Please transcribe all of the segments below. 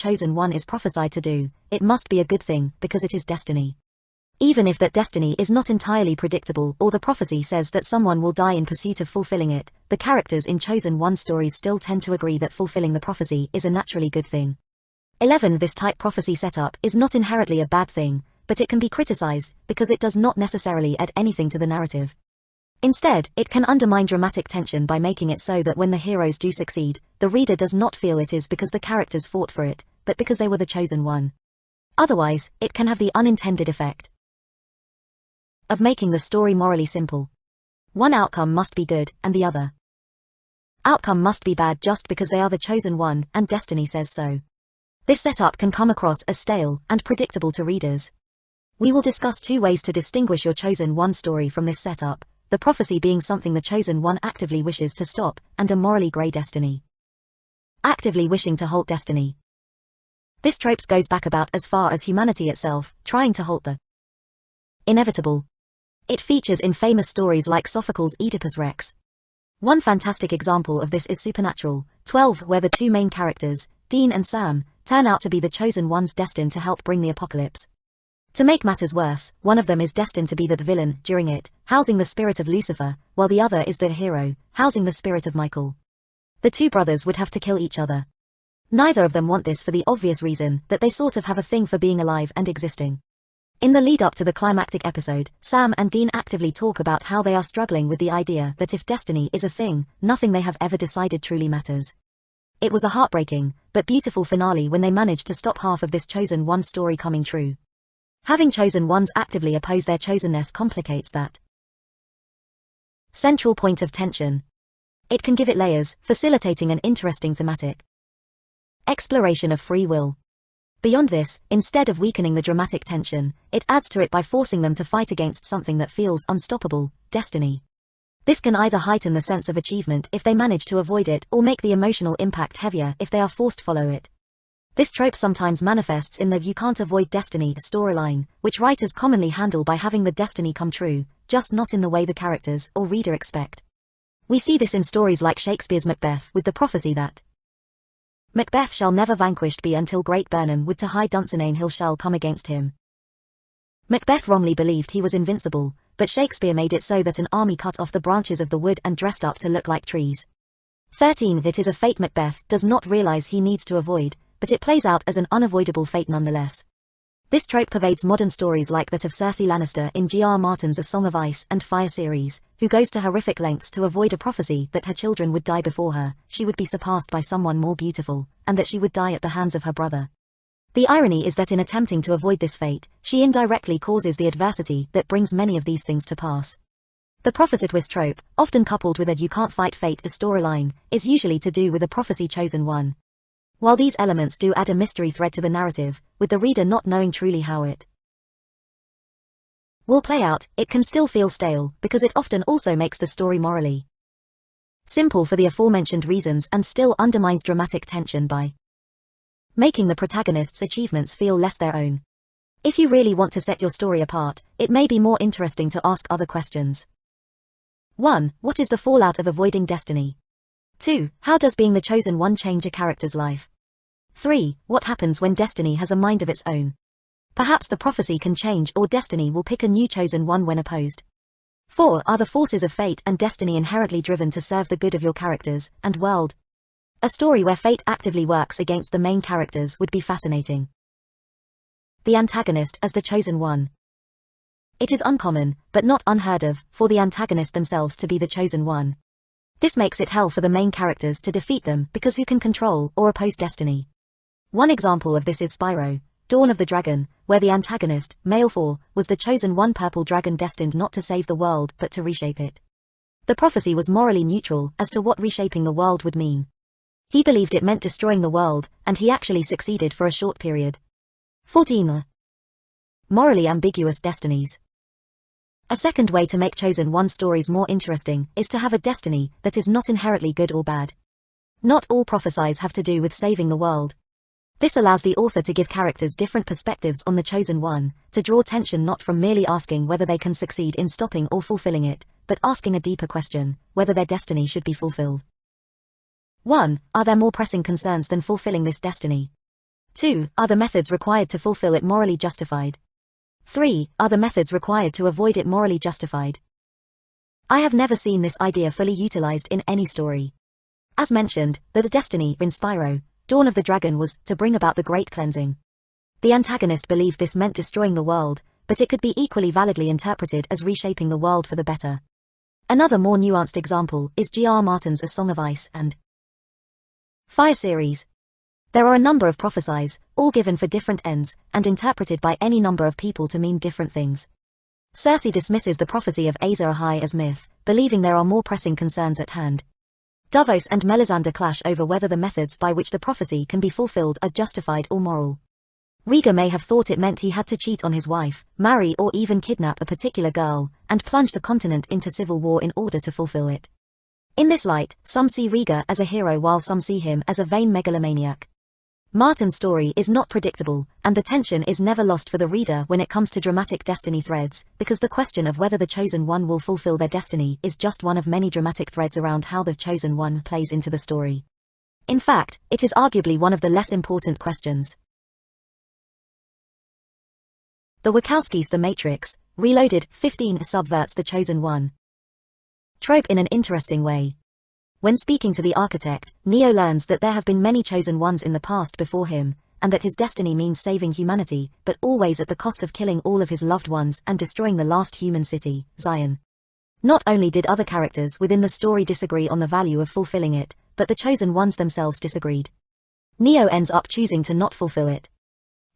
chosen one is prophesied to do, it must be a good thing because it is destiny. Even if that destiny is not entirely predictable or the prophecy says that someone will die in pursuit of fulfilling it, the characters in chosen one stories still tend to agree that fulfilling the prophecy is a naturally good thing. 11. This type prophecy setup is not inherently a bad thing, but it can be criticized because it does not necessarily add anything to the narrative. Instead, it can undermine dramatic tension by making it so that when the heroes do succeed, the reader does not feel it is because the characters fought for it, but because they were the chosen one. Otherwise, it can have the unintended effect of making the story morally simple. One outcome must be good, and the other outcome must be bad just because they are the chosen one, and destiny says so. This setup can come across as stale and predictable to readers. We will discuss 2 ways to distinguish your chosen one story from this setup, the prophecy being something the chosen one actively wishes to stop, and a morally grey destiny. Actively wishing to halt destiny. This trope goes back about as far as humanity itself, trying to halt the inevitable. It features in famous stories like Sophocles' Oedipus Rex. One fantastic example of this is Supernatural 12, where the 2 main characters, Dean and Sam, turn out to be the chosen ones destined to help bring the apocalypse. To make matters worse, one of them is destined to be the villain during it, housing the spirit of Lucifer, while the other is the hero, housing the spirit of Michael. The 2 brothers would have to kill each other. Neither of them want this for the obvious reason that they sort of have a thing for being alive and existing. In the lead up to the climactic episode, Sam and Dean actively talk about how they are struggling with the idea that if destiny is a thing, nothing they have ever decided truly matters. It was a heartbreaking, but beautiful finale when they managed to stop half of this chosen one story coming true. Having chosen ones actively oppose their chosenness complicates that central point of tension. It can give it layers, facilitating an interesting thematic exploration of free will. Beyond this, instead of weakening the dramatic tension, it adds to it by forcing them to fight against something that feels unstoppable, destiny. This can either heighten the sense of achievement if they manage to avoid it or make the emotional impact heavier if they are forced to follow it. This trope sometimes manifests in the "you can't avoid destiny" storyline, which writers commonly handle by having the destiny come true, just not in the way the characters or reader expect. We see this in stories like Shakespeare's Macbeth with the prophecy that Macbeth shall never vanquished be until great Burnham would to high Dunsinane hill shall come against him. Macbeth wrongly believed he was invincible, but Shakespeare made it so that an army cut off the branches of the wood and dressed up to look like trees. 13. It is a fate Macbeth does not realize he needs to avoid, but it plays out as an unavoidable fate nonetheless. This trope pervades modern stories like that of Cersei Lannister in G.R. Martin's A Song of Ice and Fire series, who goes to horrific lengths to avoid a prophecy that her children would die before her, she would be surpassed by someone more beautiful, and that she would die at the hands of her brother. The irony is that in attempting to avoid this fate, she indirectly causes the adversity that brings many of these things to pass. The prophecy twist trope, often coupled with a "you can't fight fate" storyline, is usually to do with a prophecy chosen one. While these elements do add a mystery thread to the narrative, with the reader not knowing truly how it will play out, it can still feel stale, because it often also makes the story morally simple for the aforementioned reasons and still undermines dramatic tension by making the protagonist's achievements feel less their own. If you really want to set your story apart, it may be more interesting to ask other questions. 1. What is the fallout of avoiding destiny? 2. How does being the chosen one change a character's life? 3. What happens when destiny has a mind of its own? Perhaps the prophecy can change or destiny will pick a new chosen one when opposed. 4. Are the forces of fate and destiny inherently driven to serve the good of your characters and world? A story where fate actively works against the main characters would be fascinating. The antagonist as the chosen one. It is uncommon, but not unheard of, for the antagonist themselves to be the chosen one. This makes it hell for the main characters to defeat them because who can control or oppose destiny? One example of this is Spyro, Dawn of the Dragon, where the antagonist, Malefor, was the chosen one purple dragon destined not to save the world but to reshape it. The prophecy was morally neutral as to what reshaping the world would mean. He believed it meant destroying the world, and he actually succeeded for a short period. 14. Morally ambiguous destinies. A second way to make chosen one stories more interesting is to have a destiny that is not inherently good or bad. Not all prophecies have to do with saving the world. This allows the author to give characters different perspectives on the chosen one, to draw tension not from merely asking whether they can succeed in stopping or fulfilling it, but asking a deeper question, whether their destiny should be fulfilled. 1. Are there more pressing concerns than fulfilling this destiny? 2. Are the methods required to fulfill it morally justified? 3. Are the methods required to avoid it morally justified? I have never seen this idea fully utilized in any story. As mentioned, the destiny in Spyro, Dawn of the Dragon was to bring about the Great Cleansing. The antagonist believed this meant destroying the world, but it could be equally validly interpreted as reshaping the world for the better. Another more nuanced example is G.R. Martin's A Song of Ice and Fire series. There are a number of prophecies, all given for different ends, and interpreted by any number of people to mean different things. Cersei dismisses the prophecy of Aza Ahai as myth, believing there are more pressing concerns at hand. Davos and Melisandre clash over whether the methods by which the prophecy can be fulfilled are justified or moral. Rhaegar may have thought it meant he had to cheat on his wife, marry or even kidnap a particular girl, and plunge the continent into civil war in order to fulfill it. In this light, some see Rhaegar as a hero while some see him as a vain megalomaniac. Martin's story is not predictable, and the tension is never lost for the reader when it comes to dramatic destiny threads, because the question of whether the Chosen One will fulfill their destiny is just one of many dramatic threads around how the Chosen One plays into the story. In fact, it is arguably one of the less important questions. The Wachowskis' The Matrix, Reloaded 15 subverts the Chosen One trope in an interesting way. When speaking to the architect, Neo learns that there have been many chosen ones in the past before him, and that his destiny means saving humanity, but always at the cost of killing all of his loved ones and destroying the last human city, Zion. Not only did other characters within the story disagree on the value of fulfilling it, but the chosen ones themselves disagreed. Neo ends up choosing to not fulfill it.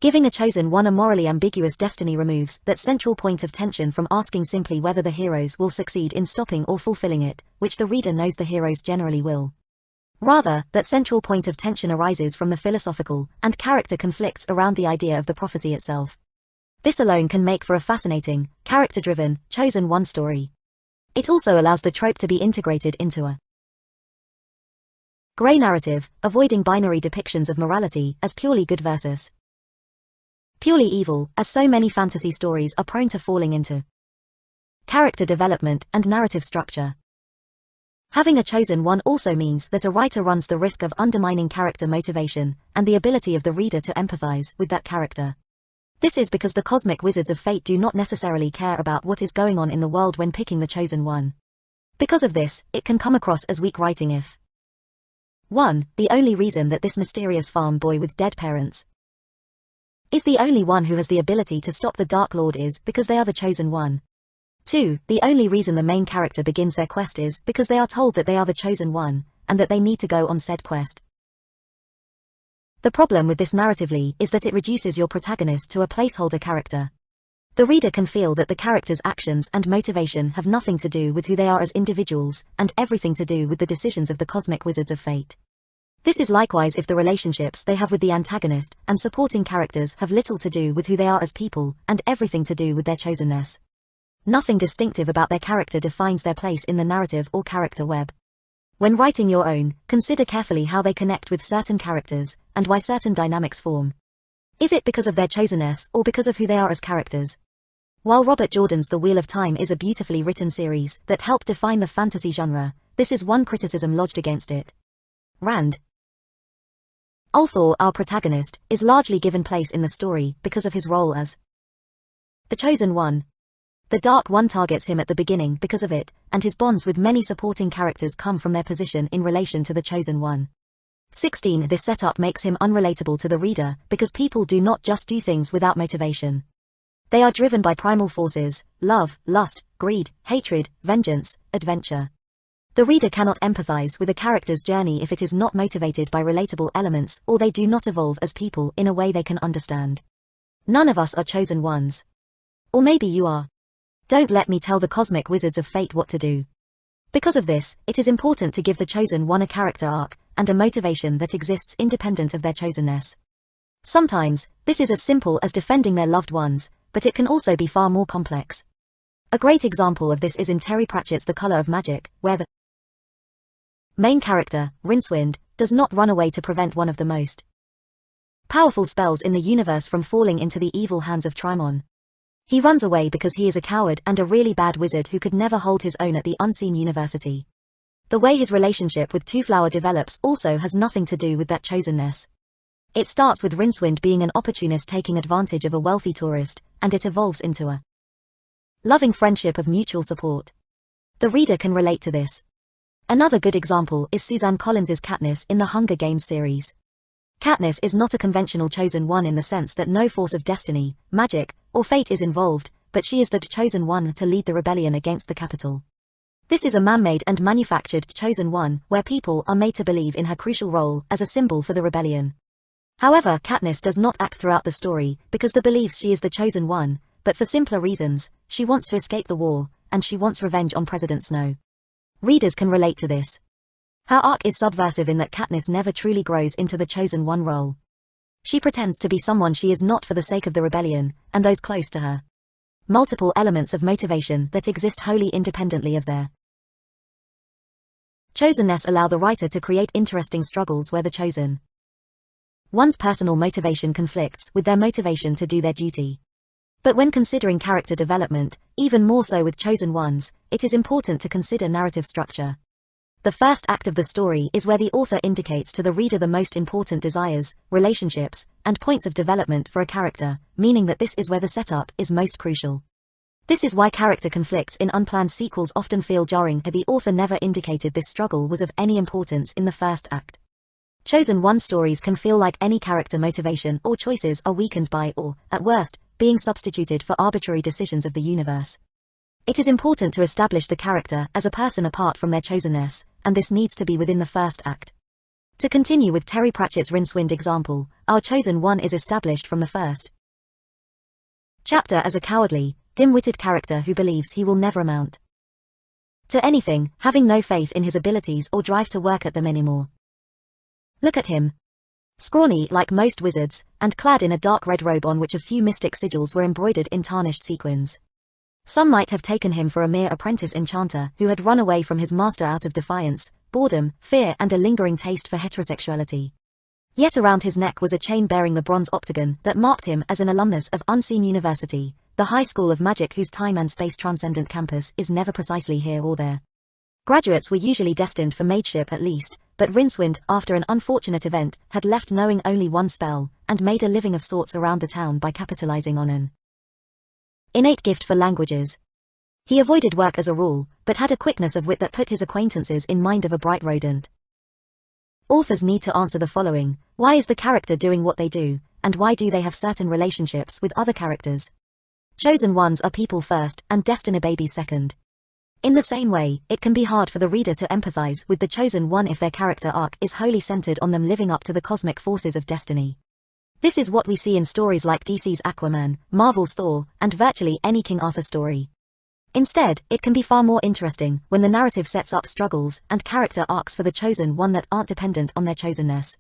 Giving a chosen one a morally ambiguous destiny removes that central point of tension from asking simply whether the heroes will succeed in stopping or fulfilling it, which the reader knows the heroes generally will. Rather, that central point of tension arises from the philosophical and character conflicts around the idea of the prophecy itself. This alone can make for a fascinating, character-driven, chosen one story. It also allows the trope to be integrated into a gray narrative, avoiding binary depictions of morality as purely good versus purely evil, as so many fantasy stories are prone to falling into character development and narrative structure. Having a chosen one also means that a writer runs the risk of undermining character motivation and the ability of the reader to empathize with that character. This is because the cosmic wizards of fate do not necessarily care about what is going on in the world when picking the chosen one. Because of this, it can come across as weak writing if 1. The only reason that this mysterious farm boy with dead parents is the only one who has the ability to stop the Dark Lord is because they are the chosen one. 2. The only reason the main character begins their quest is because they are told that they are the chosen one, and that they need to go on said quest. The problem with this narratively is that it reduces your protagonist to a placeholder character. The reader can feel that the character's actions and motivation have nothing to do with who they are as individuals, and everything to do with the decisions of the cosmic wizards of fate. This is likewise if the relationships they have with the antagonist and supporting characters have little to do with who they are as people, and everything to do with their chosenness. Nothing distinctive about their character defines their place in the narrative or character web. When writing your own, consider carefully how they connect with certain characters, and why certain dynamics form. Is it because of their chosenness or because of who they are as characters? While Robert Jordan's The Wheel of Time is a beautifully written series that helped define the fantasy genre, this is one criticism lodged against it. Rand Ulthor, our protagonist, is largely given place in the story because of his role as the Chosen One. The Dark One targets him at the beginning because of it, and his bonds with many supporting characters come from their position in relation to the Chosen One. 16. This setup makes him unrelatable to the reader because people do not just do things without motivation. They are driven by primal forces: love, lust, greed, hatred, vengeance, adventure. The reader cannot empathize with a character's journey if it is not motivated by relatable elements or they do not evolve as people in a way they can understand. None of us are chosen ones. Or maybe you are. Don't let me tell the cosmic wizards of fate what to do. Because of this, it is important to give the chosen one a character arc and a motivation that exists independent of their chosenness. Sometimes, this is as simple as defending their loved ones, but it can also be far more complex. A great example of this is in Terry Pratchett's The Color of Magic, where the main character, Rincewind, does not run away to prevent one of the most powerful spells in the universe from falling into the evil hands of Trimon. He runs away because he is a coward and a really bad wizard who could never hold his own at the Unseen University. The way his relationship with Twoflower develops also has nothing to do with that chosenness. It starts with Rincewind being an opportunist taking advantage of a wealthy tourist, and it evolves into a loving friendship of mutual support. The reader can relate to this. Another good example is Suzanne Collins's Katniss in the Hunger Games series. Katniss is not a conventional chosen one in the sense that no force of destiny, magic, or fate is involved, but she is the chosen one to lead the rebellion against the Capitol. This is a man-made and manufactured chosen one, where people are made to believe in her crucial role as a symbol for the rebellion. However, Katniss does not act throughout the story because the believes she is the chosen one, but for simpler reasons. She wants to escape the war, and she wants revenge on President Snow. Readers can relate to this. Her arc is subversive in that Katniss never truly grows into the chosen one role. She pretends to be someone she is not for the sake of the rebellion, and those close to her. Multiple elements of motivation that exist wholly independently of their chosenness allow the writer to create interesting struggles where the chosen one's personal motivation conflicts with their motivation to do their duty. But when considering character development, even more so with chosen ones, it is important to consider narrative structure. The first act of the story is where the author indicates to the reader the most important desires, relationships, and points of development for a character, meaning that this is where the setup is most crucial. This is why character conflicts in unplanned sequels often feel jarring, as the author never indicated this struggle was of any importance in the first act. Chosen one stories can feel like any character motivation or choices are weakened by, or, at worst, being substituted for arbitrary decisions of the universe. It is important to establish the character as a person apart from their chosenness, and this needs to be within the first act. To continue with Terry Pratchett's Rincewind example, our chosen one is established from the first chapter as a cowardly, dim-witted character who believes he will never amount to anything, having no faith in his abilities or drive to work at them anymore. Look at him. Scrawny like most wizards, and clad in a dark red robe on which a few mystic sigils were embroidered in tarnished sequins. Some might have taken him for a mere apprentice enchanter who had run away from his master out of defiance, boredom, fear, and a lingering taste for heterosexuality. Yet around his neck was a chain bearing the bronze octagon that marked him as an alumnus of Unseen University, the high school of magic whose time and space transcendent campus is never precisely here or there. Graduates were usually destined for mageship at least, but Rincewind, after an unfortunate event, had left knowing only one spell, and made a living of sorts around the town by capitalizing on an innate gift for languages. He avoided work as a rule, but had a quickness of wit that put his acquaintances in mind of a bright rodent. Authors need to answer the following: why is the character doing what they do, and why do they have certain relationships with other characters? Chosen ones are people first, and destiny babies second. In the same way, it can be hard for the reader to empathize with the chosen one if their character arc is wholly centered on them living up to the cosmic forces of destiny. This is what we see in stories like DC's Aquaman, Marvel's Thor, and virtually any King Arthur story. Instead, it can be far more interesting when the narrative sets up struggles and character arcs for the chosen one that aren't dependent on their chosenness.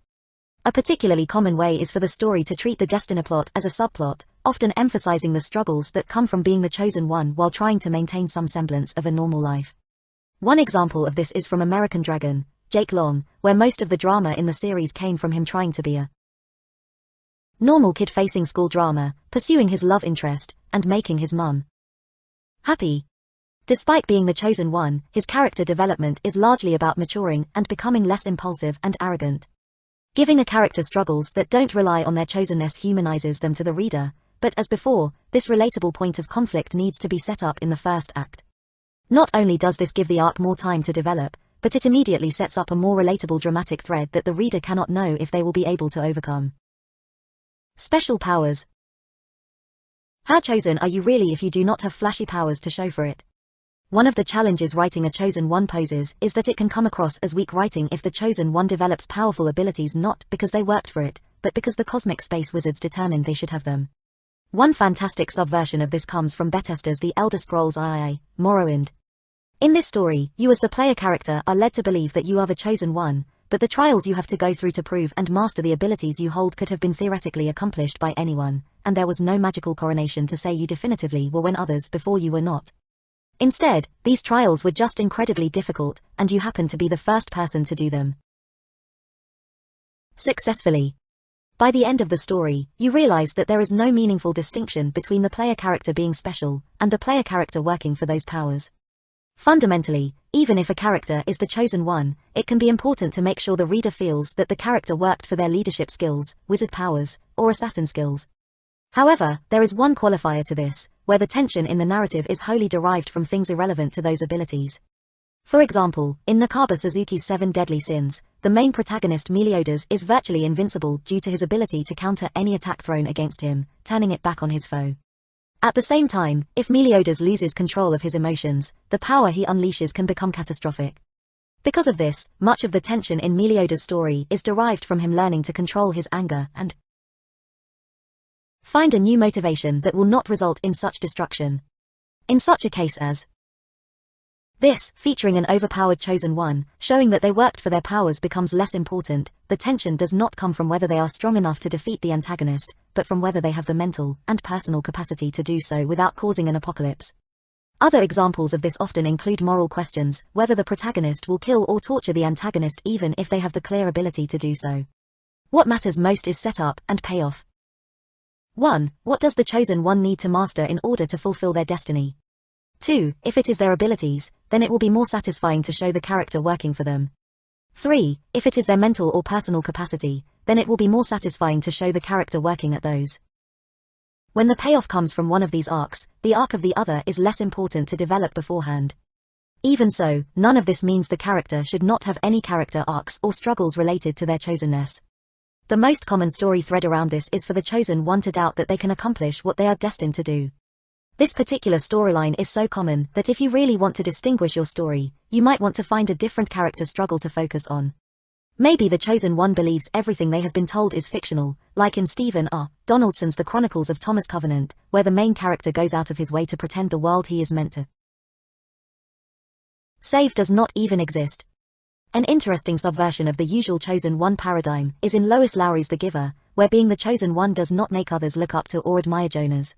A particularly common way is for the story to treat the destiny plot as a subplot, often emphasizing the struggles that come from being the chosen one while trying to maintain some semblance of a normal life. One example of this is from American Dragon, Jake Long, where most of the drama in the series came from him trying to be a normal kid facing school drama, pursuing his love interest, and making his mum happy. Despite being the chosen one, his character development is largely about maturing and becoming less impulsive and arrogant. Giving a character struggles that don't rely on their chosenness humanizes them to the reader, but as before, this relatable point of conflict needs to be set up in the first act. Not only does this give the arc more time to develop, but it immediately sets up a more relatable dramatic thread that the reader cannot know if they will be able to overcome. Special powers. How chosen are you really if you do not have flashy powers to show for it? One of the challenges writing a chosen one poses is that it can come across as weak writing if the chosen one develops powerful abilities not because they worked for it, but because the cosmic space wizards determined they should have them. One fantastic subversion of this comes from Bethesda's The Elder Scrolls III, Morrowind. In this story, you as the player character are led to believe that you are the chosen one, but the trials you have to go through to prove and master the abilities you hold could have been theoretically accomplished by anyone, and there was no magical coronation to say you definitively were when others before you were not. Instead, these trials were just incredibly difficult, and you happened to be the first person to do them successfully. By the end of the story, you realize that there is no meaningful distinction between the player character being special and the player character working for those powers. Fundamentally, even if a character is the chosen one, it can be important to make sure the reader feels that the character worked for their leadership skills, wizard powers, or assassin skills. However, there is one qualifier to this, where the tension in the narrative is wholly derived from things irrelevant to those abilities. For example, in Nakaba Suzuki's 7 Deadly Sins, the main protagonist Meliodas is virtually invincible due to his ability to counter any attack thrown against him, turning it back on his foe. At the same time, if Meliodas loses control of his emotions, the power he unleashes can become catastrophic. Because of this, much of the tension in Meliodas' story is derived from him learning to control his anger and find a new motivation that will not result in such destruction. In such a case as this, featuring an overpowered chosen one, showing that they worked for their powers becomes less important. The tension does not come from whether they are strong enough to defeat the antagonist, but from whether they have the mental and personal capacity to do so without causing an apocalypse. Other examples of this often include moral questions, whether the protagonist will kill or torture the antagonist even if they have the clear ability to do so. What matters most is setup and payoff. 1. What does the chosen one need to master in order to fulfill their destiny? 2. If it is their abilities, then it will be more satisfying to show the character working for them. 3. If it is their mental or personal capacity, then it will be more satisfying to show the character working at those. When the payoff comes from one of these arcs, the arc of the other is less important to develop beforehand. Even so, none of this means the character should not have any character arcs or struggles related to their chosenness. The most common story thread around this is for the chosen one to doubt that they can accomplish what they are destined to do. This particular storyline is so common that if you really want to distinguish your story, you might want to find a different character struggle to focus on. Maybe the chosen one believes everything they have been told is fictional, like in Stephen R. Donaldson's The Chronicles of Thomas Covenant, where the main character goes out of his way to pretend the world he is meant to save does not even exist. An interesting subversion of the usual chosen one paradigm is in Lois Lowry's The Giver, where being the chosen one does not make others look up to or admire Jonas.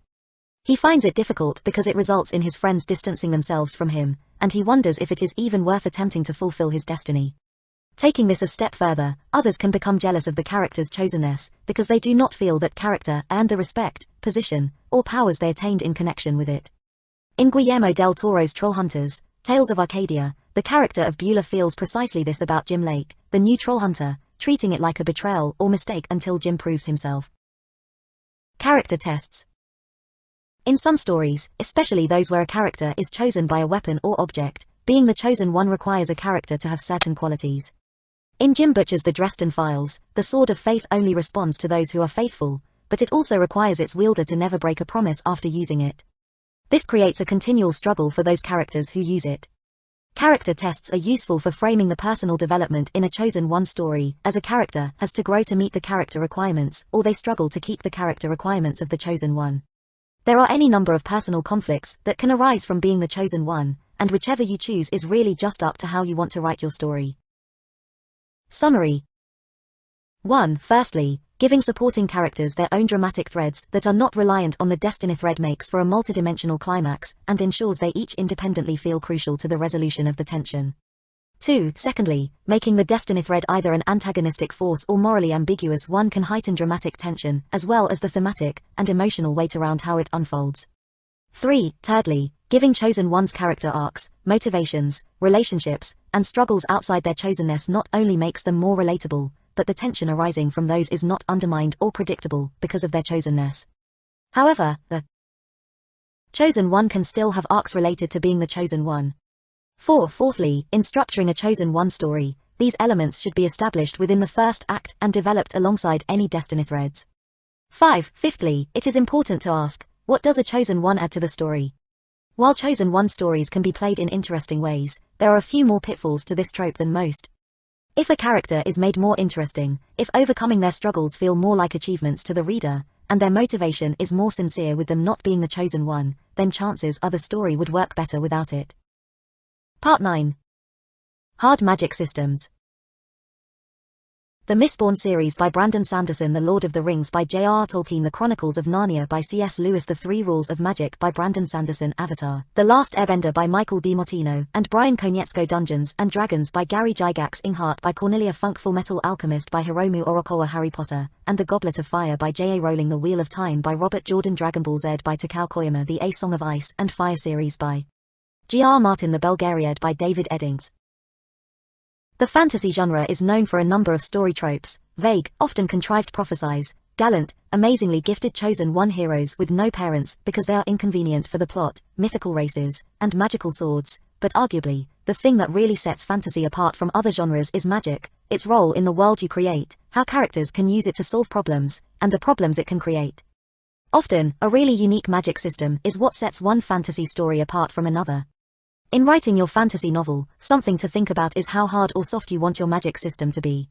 He finds it difficult because it results in his friends distancing themselves from him, and he wonders if it is even worth attempting to fulfill his destiny. Taking this a step further, others can become jealous of the character's chosenness because they do not feel that character earned the respect, position, or powers they attained in connection with it. In Guillermo del Toro's Trollhunters, Tales of Arcadia, the character of Beulah feels precisely this about Jim Lake, the new troll hunter, treating it like a betrayal or mistake until Jim proves himself. Character tests. In some stories, especially those where a character is chosen by a weapon or object, being the chosen one requires a character to have certain qualities. In Jim Butcher's The Dresden Files, the Sword of Faith only responds to those who are faithful, but it also requires its wielder to never break a promise after using it. This creates a continual struggle for those characters who use it. Character tests are useful for framing the personal development in a chosen one story, as a character has to grow to meet the character requirements, or they struggle to keep the character requirements of the chosen one. There are any number of personal conflicts that can arise from being the chosen one, and whichever you choose is really just up to how you want to write your story. Summary. 1. Firstly, giving supporting characters their own dramatic threads that are not reliant on the destiny thread makes for a multidimensional climax, and ensures they each independently feel crucial to the resolution of the tension. 2. Secondly, making the destiny thread either an antagonistic force or morally ambiguous one can heighten dramatic tension, as well as the thematic and emotional weight around how it unfolds. 3. Thirdly, giving chosen one's character arcs, motivations, relationships, and struggles outside their chosenness not only makes them more relatable, but the tension arising from those is not undermined or predictable because of their chosenness. However, the chosen one can still have arcs related to being the chosen one. 4. Fourthly, in structuring a chosen one story, these elements should be established within the first act and developed alongside any destiny threads. 5. Fifthly, it is important to ask, what does a chosen one add to the story? While chosen one stories can be played in interesting ways, there are a few more pitfalls to this trope than most. If a character is made more interesting, if overcoming their struggles feel more like achievements to the reader, and their motivation is more sincere with them not being the chosen one, then chances are the story would work better without it. Part 9. Hard Magic Systems. The Mistborn series by Brandon Sanderson, The Lord of the Rings by J.R.R. Tolkien, The Chronicles of Narnia by C.S. Lewis, The Three Rules of Magic by Brandon Sanderson, Avatar, The Last Airbender by Michael DiMartino, and Brian Konietzko, Dungeons and Dragons by Gary Gygax, Inkheart by Cornelia Funk, Full Metal Alchemist by Hiromu Orokawa, Harry Potter and the Goblet of Fire by J.A. Rowling, The Wheel of Time by Robert Jordan, Dragon Ball Z by Takao Koyama, The A Song of Ice and Fire series by G.R. Martin, The Belgariad by David Eddings. The fantasy genre is known for a number of story tropes: vague, often contrived prophesies, gallant, amazingly gifted chosen one heroes with no parents because they are inconvenient for the plot, mythical races, and magical swords. But arguably, the thing that really sets fantasy apart from other genres is magic, its role in the world you create, how characters can use it to solve problems, and the problems it can create. Often, a really unique magic system is what sets one fantasy story apart from another. In writing your fantasy novel, something to think about is how hard or soft you want your magic system to be.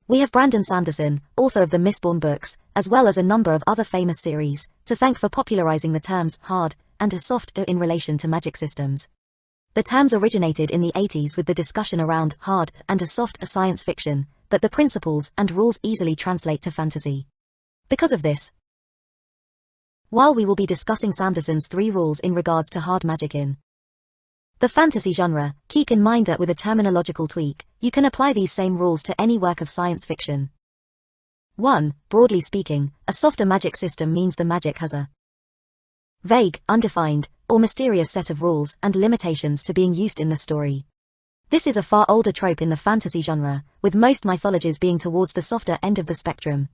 We have Brandon Sanderson, author of the Mistborn books, as well as a number of other famous series, to thank for popularizing the terms hard and soft in relation to magic systems. The terms originated in the 80s with the discussion around hard and soft science fiction, but the principles and rules easily translate to fantasy. Because of this, while we will be discussing Sanderson's 3 rules in regards to hard magic in the fantasy genre, keep in mind that with a terminological tweak, you can apply these same rules to any work of science fiction. 1. Broadly speaking, a softer magic system means the magic has a vague, undefined, or mysterious set of rules and limitations to being used in the story. This is a far older trope in the fantasy genre, with most mythologies being towards the softer end of the spectrum.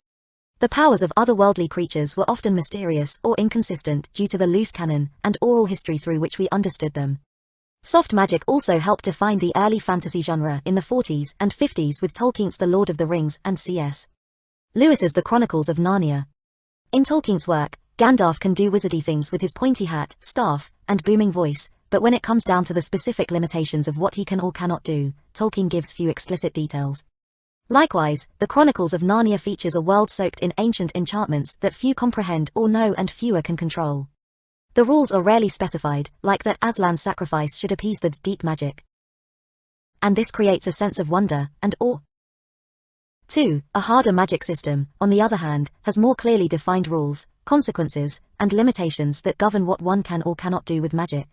The powers of otherworldly creatures were often mysterious or inconsistent due to the loose canon and oral history through which we understood them. Soft magic also helped define the early fantasy genre in the 40s and 50s with Tolkien's The Lord of the Rings and C.S. Lewis's The Chronicles of Narnia. In Tolkien's work, Gandalf can do wizardy things with his pointy hat, staff, and booming voice, but when it comes down to the specific limitations of what he can or cannot do, Tolkien gives few explicit details. Likewise, The Chronicles of Narnia features a world soaked in ancient enchantments that few comprehend or know and fewer can control. The rules are rarely specified, like that Aslan's sacrifice should appease the deep magic. And this creates a sense of wonder and awe. 2. A harder magic system, on the other hand, has more clearly defined rules, consequences, and limitations that govern what one can or cannot do with magic.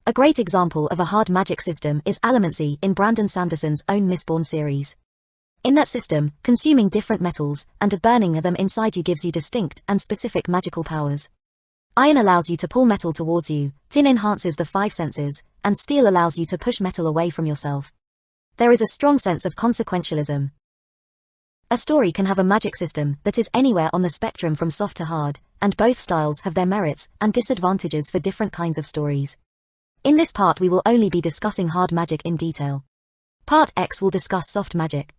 A great example of a hard magic system is allomancy in Brandon Sanderson's own Mistborn series. In that system, consuming different metals and burning them inside you gives you distinct and specific magical powers. Iron allows you to pull metal towards you, tin enhances the 5 senses, and steel allows you to push metal away from yourself. There is a strong sense of consequentialism. A story can have a magic system that is anywhere on the spectrum from soft to hard, and both styles have their merits and disadvantages for different kinds of stories. In this part we will only be discussing hard magic in detail. Part X will discuss soft magic.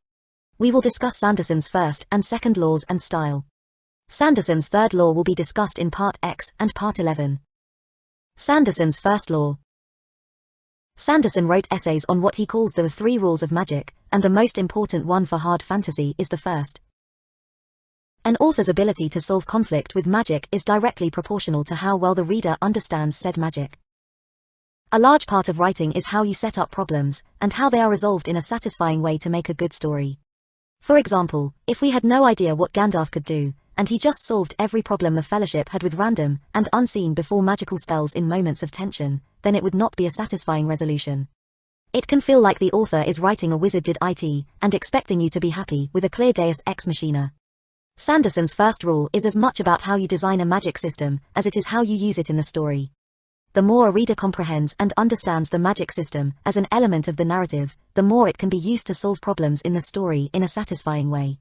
We will discuss Sanderson's first and second laws and style. Sanderson's third law will be discussed in Part X and Part 11. Sanderson's first law. Sanderson wrote essays on what he calls the 3 rules of magic, and the most important one for hard fantasy is the first. An author's ability to solve conflict with magic is directly proportional to how well the reader understands said magic. A large part of writing is how you set up problems, and how they are resolved in a satisfying way to make a good story. For example, if we had no idea what Gandalf could do, and he just solved every problem the Fellowship had with random and unseen before magical spells in moments of tension, then it would not be a satisfying resolution. It can feel like the author is writing a wizard did it, and expecting you to be happy with a clear deus ex machina. Sanderson's first rule is as much about how you design a magic system as it is how you use it in the story. The more a reader comprehends and understands the magic system as an element of the narrative, the more it can be used to solve problems in the story in a satisfying way.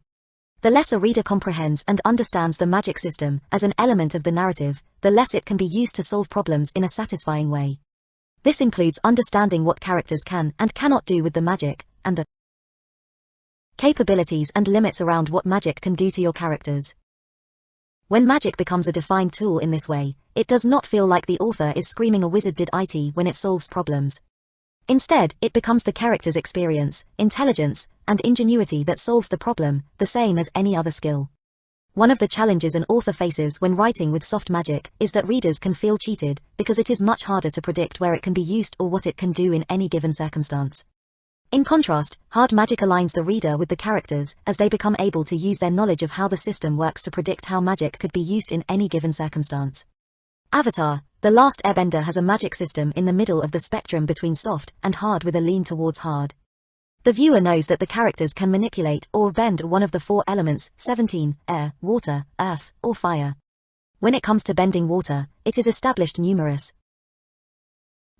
The less a reader comprehends and understands the magic system as an element of the narrative, the less it can be used to solve problems in a satisfying way. This includes understanding what characters can and cannot do with the magic, and the capabilities and limits around what magic can do to your characters. When magic becomes a defined tool in this way, it does not feel like the author is screaming a wizard did it when it solves problems. Instead, it becomes the character's experience, intelligence, and ingenuity that solves the problem, the same as any other skill. One of the challenges an author faces when writing with soft magic is that readers can feel cheated, because it is much harder to predict where it can be used or what it can do in any given circumstance. In contrast, hard magic aligns the reader with the characters as they become able to use their knowledge of how the system works to predict how magic could be used in any given circumstance. Avatar: The Last Airbender has a magic system in the middle of the spectrum between soft and hard with a lean towards hard. The viewer knows that the characters can manipulate or bend one of the 4 elements, 17, air, water, earth, or fire. When it comes to bending water, it is established numerous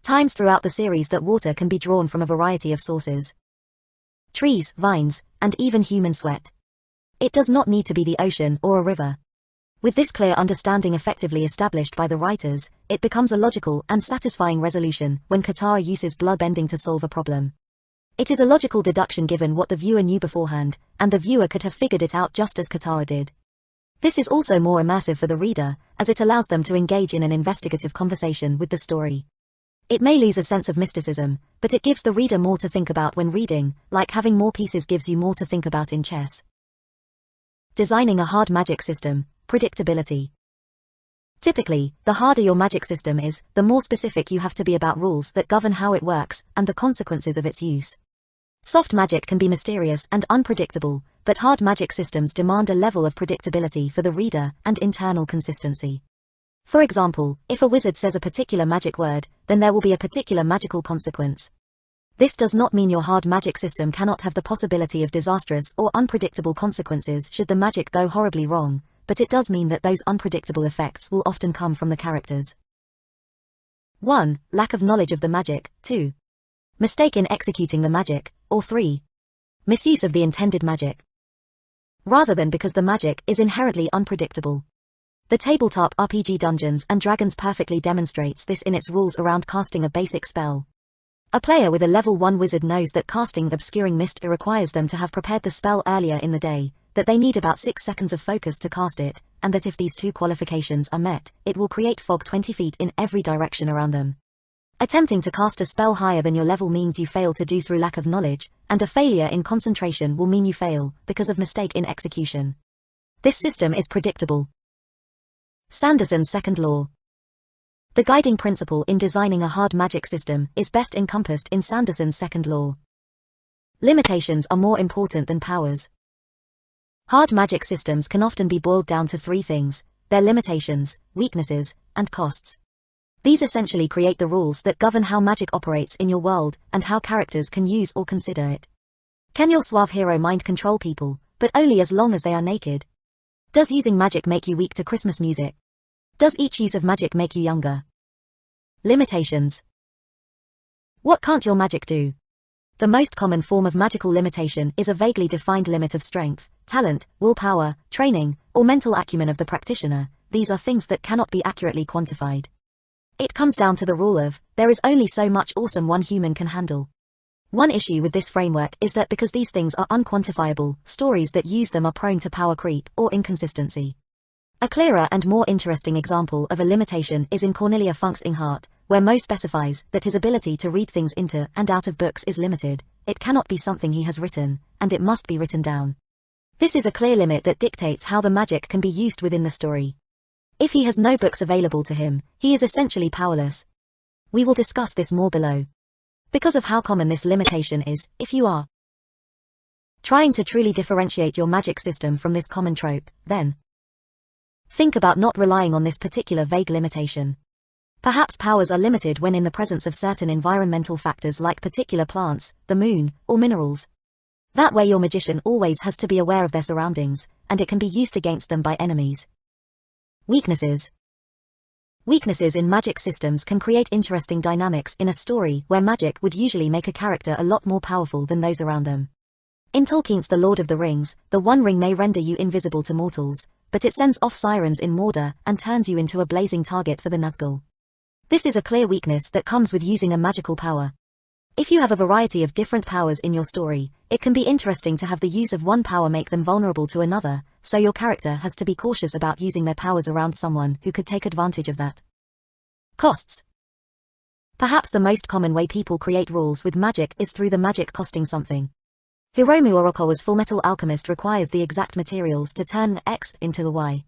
times throughout the series that water can be drawn from a variety of sources. Trees, vines, and even human sweat. It does not need to be the ocean or a river. With this clear understanding effectively established by the writers, it becomes a logical and satisfying resolution when Katara uses blood-bending to solve a problem. It is a logical deduction given what the viewer knew beforehand, and the viewer could have figured it out just as Katara did. This is also more immersive for the reader, as it allows them to engage in an investigative conversation with the story. It may lose a sense of mysticism, but it gives the reader more to think about when reading, like having more pieces gives you more to think about in chess. Designing a hard magic system. Predictability. Typically, the harder your magic system is, the more specific you have to be about rules that govern how it works and the consequences of its use. Soft magic can be mysterious and unpredictable, but hard magic systems demand a level of predictability for the reader and internal consistency. For example, if a wizard says a particular magic word, then there will be a particular magical consequence. This does not mean your hard magic system cannot have the possibility of disastrous or unpredictable consequences should the magic go horribly wrong, but it does mean that those unpredictable effects will often come from the characters. 1. Lack of knowledge of the magic. 2. Mistake in executing the magic. Or 3. Misuse of the intended magic. Rather than because the magic is inherently unpredictable. The tabletop RPG Dungeons & Dragons perfectly demonstrates this in its rules around casting a basic spell. A player with a level 1 wizard knows that casting Obscuring Mist requires them to have prepared the spell earlier in the day, that they need about 6 seconds of focus to cast it, and that if these two qualifications are met, it will create fog 20 feet in every direction around them. Attempting to cast a spell higher than your level means you fail to do through lack of knowledge, and a failure in concentration will mean you fail because of mistake in execution. This system is predictable. Sanderson's second law. The guiding principle in designing a hard magic system is best encompassed in Sanderson's second law. Limitations are more important than powers. Hard magic systems can often be boiled down to 3 things: their limitations, weaknesses, and costs. These essentially create the rules that govern how magic operates in your world and how characters can use or consider it. Can your suave hero mind control people, but only as long as they are naked? Does using magic make you weak to Christmas music? Does each use of magic make you younger? Limitations. What can't your magic do? The most common form of magical limitation is a vaguely defined limit of strength, talent, willpower, training, or mental acumen of the practitioner. These are things that cannot be accurately quantified. It comes down to the rule of, there is only so much awesome one human can handle. One issue with this framework is that because these things are unquantifiable, stories that use them are prone to power creep or inconsistency. A clearer and more interesting example of a limitation is in Cornelia Funk's Inkheart, where Moe specifies that his ability to read things into and out of books is limited. It cannot be something he has written, and it must be written down. This is a clear limit that dictates how the magic can be used within the story. If he has no books available to him, he is essentially powerless. We will discuss this more below. Because of how common this limitation is, if you are trying to truly differentiate your magic system from this common trope, then think about not relying on this particular vague limitation. Perhaps powers are limited when in the presence of certain environmental factors like particular plants, the moon, or minerals. That way your magician always has to be aware of their surroundings, and it can be used against them by enemies. Weaknesses. Weaknesses in magic systems can create interesting dynamics in a story where magic would usually make a character a lot more powerful than those around them. In Tolkien's The Lord of the Rings, the One Ring may render you invisible to mortals, but it sends off sirens in Mordor and turns you into a blazing target for the Nazgul. This is a clear weakness that comes with using a magical power. If you have a variety of different powers in your story, it can be interesting to have the use of one power make them vulnerable to another, so your character has to be cautious about using their powers around someone who could take advantage of that. Costs. Perhaps the most common way people create rules with magic is through the magic costing something. Hiromu Orokawa's Fullmetal Alchemist requires the exact materials to turn the X into the Y.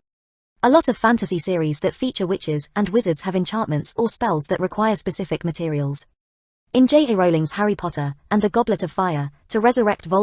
A lot of fantasy series that feature witches and wizards have enchantments or spells that require specific materials. In J.A. Rowling's Harry Potter and the Goblet of Fire, to resurrect